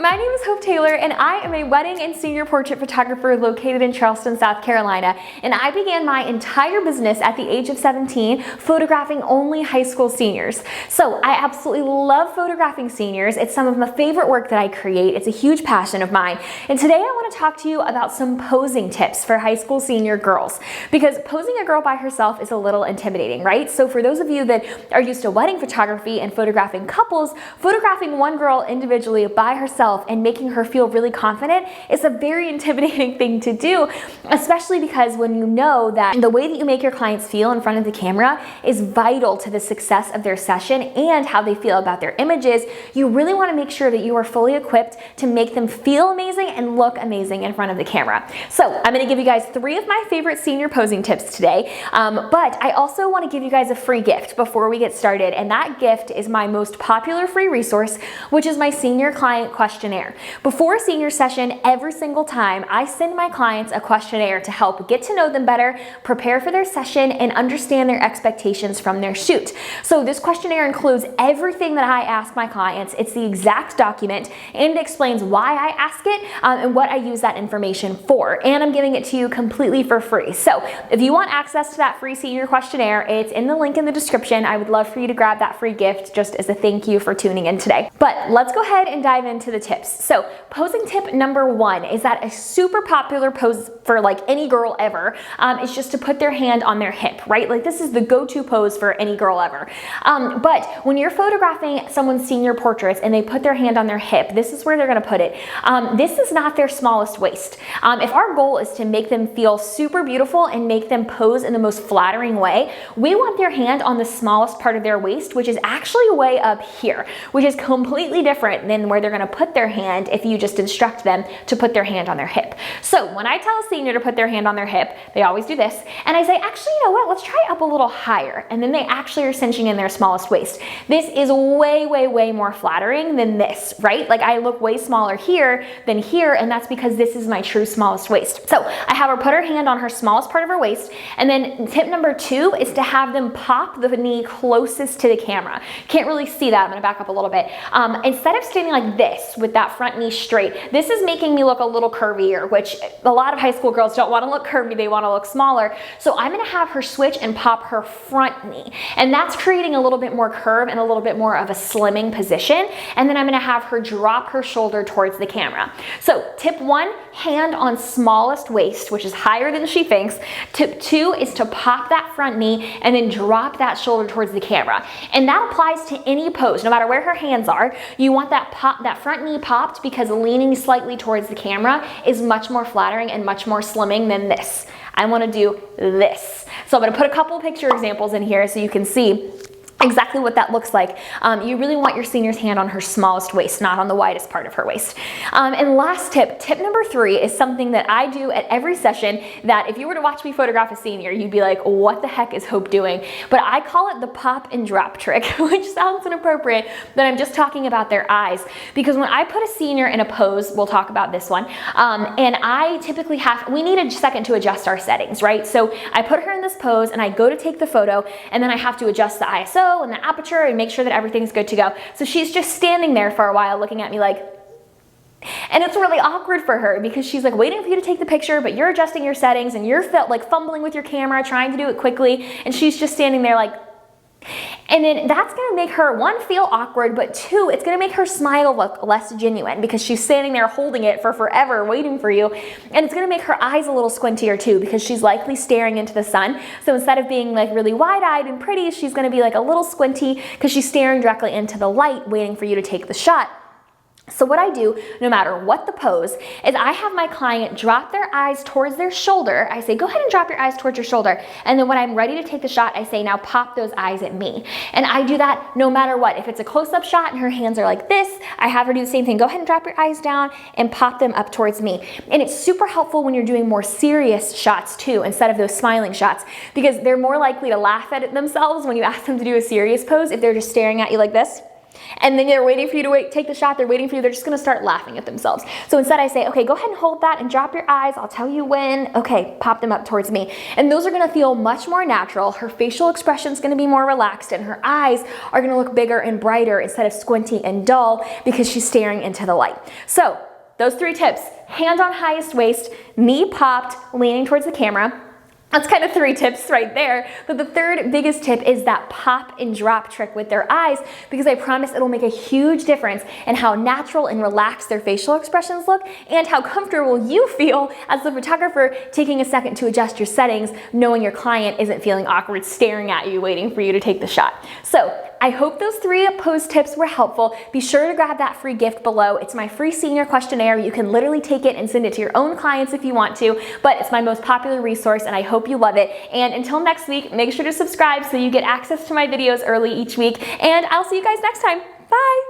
My name is Hope Taylor, and I am a wedding and senior portrait photographer located in Charleston, South Carolina. And I began my entire business at the age of 17, photographing only high school seniors. So I absolutely love photographing seniors. It's some of my favorite work that I create. It's a huge passion of mine. And today I want to talk to you about some posing tips for high school senior girls, because posing a girl by herself is a little intimidating, right? So for those of you that are used to wedding photography and photographing couples, photographing one girl individually by herself and making her feel really confident is a very intimidating thing to do, especially because when you know that the way that you make your clients feel in front of the camera is vital to the success of their session and how they feel about their images, you really want to make sure that you are fully equipped to make them feel amazing and look amazing in front of the camera. So I'm going to give you guys 3 of my favorite senior posing tips today, but I also want to give you guys a free gift before we get started, and that gift is my most popular free resource, which is my senior client questionnaire. Before a senior session, every single time, I send my clients a questionnaire to help get to know them better, prepare for their session, and understand their expectations from their shoot. So this questionnaire includes everything that I ask my clients. It's the exact document, and it explains why I ask it and what I use that information for. And I'm giving it to you completely for free. So if you want access to that free senior questionnaire, it's in the link in the description. I would love for you to grab that free gift just as a thank you for tuning in today. But let's go ahead and dive into the tips. So posing tip number 1 is that a super popular pose for like any girl ever is just to put their hand on their hip, right? Like this is the go-to pose for any girl ever. But when you're photographing someone's senior portraits and they put their hand on their hip, this is where they're gonna put it. This is not their smallest waist. If our goal is to make them feel super beautiful and make them pose in the most flattering way, we want their hand on the smallest part of their waist, which is actually way up here, which is completely different than where they're gonna put their hand if you just instruct them to put their hand on their hip. So when I tell a senior to put their hand on their hip, they always do this, and I say, actually, you know what, let's try it up a little higher, and then they actually are cinching in their smallest waist. This is way, way, way more flattering than this, right? Like I look way smaller here than here, and that's because this is my true smallest waist. So I have her put her hand on her smallest part of her waist, and then tip number 2 is to have them pop the knee closest to the camera. Can't really see that, I'm gonna back up a little bit. Instead of standing like this with that front knee straight, this is making me look a little curvier, which a lot of high school girls don't want to look curvy, they want to look smaller. So I'm going to have her switch and pop her front knee, and that's creating a little bit more curve and a little bit more of a slimming position. And then I'm going to have her drop her shoulder towards the camera. So tip 1, hand on smallest waist, which is higher than she thinks. Tip 2 is to pop that front knee and then drop that shoulder towards the camera. And that applies to any pose, no matter where her hands are. You want that front knee popped because leaning slightly towards the camera is much more flattering and much more slimming than this. I want to do this. So I'm going to put a couple picture examples in here so you can see exactly what that looks like. You really want your senior's hand on her smallest waist, not on the widest part of her waist. And last tip number 3 is something that I do at every session that if you were to watch me photograph a senior, you'd be like, what the heck is Hope doing? But I call it the pop and drop trick, which sounds inappropriate, but I'm just talking about their eyes. Because when I put a senior in a pose, we'll talk about this one, and I typically we need a second to adjust our settings, right? So I put her in this pose and I go to take the photo, and then I have to adjust the ISO and the aperture and make sure that everything's good to go. So she's just standing there for a while looking at me like, and it's really awkward for her because she's like waiting for you to take the picture, but you're adjusting your settings and you're like fumbling with your camera, trying to do it quickly, and she's just standing there like, and then that's gonna make her, 1, feel awkward, but 2, it's gonna make her smile look less genuine because she's standing there holding it for forever, waiting for you. And it's gonna make her eyes a little squintier too because she's likely staring into the sun. So instead of being like really wide-eyed and pretty, she's gonna be like a little squinty because she's staring directly into the light, waiting for you to take the shot. So what I do, no matter what the pose, is I have my client drop their eyes towards their shoulder. I say, go ahead and drop your eyes towards your shoulder. And then when I'm ready to take the shot, I say, now pop those eyes at me. And I do that no matter what. If it's a close-up shot and her hands are like this, I have her do the same thing. Go ahead and drop your eyes down and pop them up towards me. And it's super helpful when you're doing more serious shots too, instead of those smiling shots, because they're more likely to laugh at it themselves when you ask them to do a serious pose if they're just staring at you like this. And then they're waiting for you to take the shot, they're waiting for you, they're just gonna start laughing at themselves. So instead I say, okay, go ahead and hold that and drop your eyes, I'll tell you when. Okay, pop them up towards me. And those are gonna feel much more natural. Her facial expression's gonna be more relaxed and her eyes are gonna look bigger and brighter instead of squinty and dull because she's staring into the light. So those 3 tips, hand on highest waist, knee popped, leaning towards the camera. That's kind of 3 tips right there. But the 3rd biggest tip is that pop and drop trick with their eyes, because I promise it'll make a huge difference in how natural and relaxed their facial expressions look and how comfortable you feel as the photographer taking a second to adjust your settings, knowing your client isn't feeling awkward staring at you waiting for you to take the shot. So I hope those 3 pose tips were helpful. Be sure to grab that free gift below. It's my free senior questionnaire. You can literally take it and send it to your own clients if you want to, but it's my most popular resource and I hope you love it. And until next week, make sure to subscribe so you get access to my videos early each week, and I'll see you guys next time. Bye!